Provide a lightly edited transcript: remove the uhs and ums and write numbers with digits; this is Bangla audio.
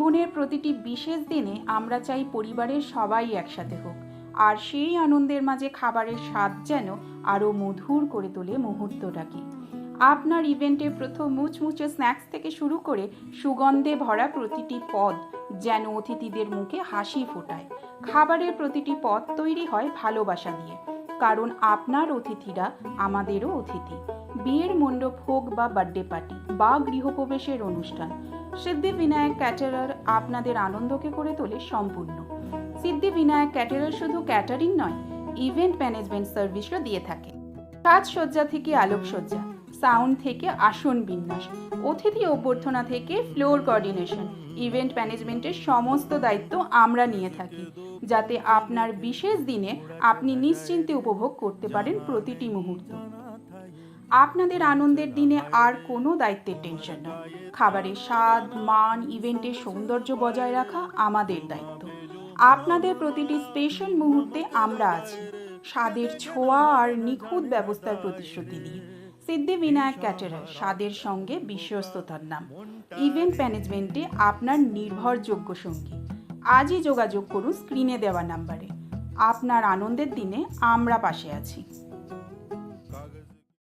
জীবনের প্রতিটি বিশেষ দিনে আমরা চাই পরিবারের সবাই একসাথে হোক, আর সেই আনন্দের মাঝে খাবারের স্বাদ যেন আরও মধুর করে তোলে মুহূর্তটাকে। আপনার ইভেন্টের প্রথম মুচমুচে স্ন্যাক্স থেকে শুরু করে সুগন্ধে ভরা প্রতিটি পদ যেন অতিথিদের মুখে হাসি ফোটায়। খাবারের প্রতিটি পদ তৈরি হয় ভালোবাসা দিয়ে, কারণ আপনার অতিথিরা আমাদেরও অতিথি। বিয়ের মণ্ডপ হোক বা বার্থডে পার্টি বা গৃহপ্রবেশের অনুষ্ঠান, সিদ্ধিবিনায়ক ক্যাটারার আপনাদের আনন্দকে করে তোলে সম্পূর্ণ। সিদ্ধিবিনায়ক ক্যাটারার শুধু ক্যাটারিং নয়, ইভেন্ট ম্যানেজমেন্ট সার্ভিসও দিয়ে থাকে। সাজসজ্জা থেকে আলোকসজ্জা, সাউন্ড থেকে আসন বিন্যাস, অতিথি অভ্যর্থনা থেকে ফ্লোর কোঅর্ডিনেশন, ইভেন্ট ম্যানেজমেন্টের সমস্ত দায়িত্ব আমরা নিয়ে থাকি, যাতে আপনার বিশেষ দিনে আপনি নিশ্চিন্তে উপভোগ করতে পারেন প্রতিটি মুহূর্ত। আপনাদের আনন্দের দিনে আর কোনো দায়িত্বের টেনশন নয়। খাবারের স্বাদ, মান, ইভেন্টের সৌন্দর্য বজায় রাখা আমাদের দায়িত্ব। আপনাদের প্রতিটি স্পেশাল মুহূর্তে আমরা আছি, স্বাদের ছোঁয়া আর নিখুঁত ব্যবস্থার প্রতিশ্রুতি নিয়ে। সিদ্ধিবিনায়ক ক্যাটারার, স্বাদের সঙ্গে বিশ্বস্ততার নাম। ইভেন্ট ম্যানেজমেন্টে আপনার নির্ভরযোগ্য সঙ্গী। আজই যোগাযোগ করুন স্ক্রিনে দেওয়া নাম্বারে। আপনার আনন্দের দিনে আমরা পাশে আছি।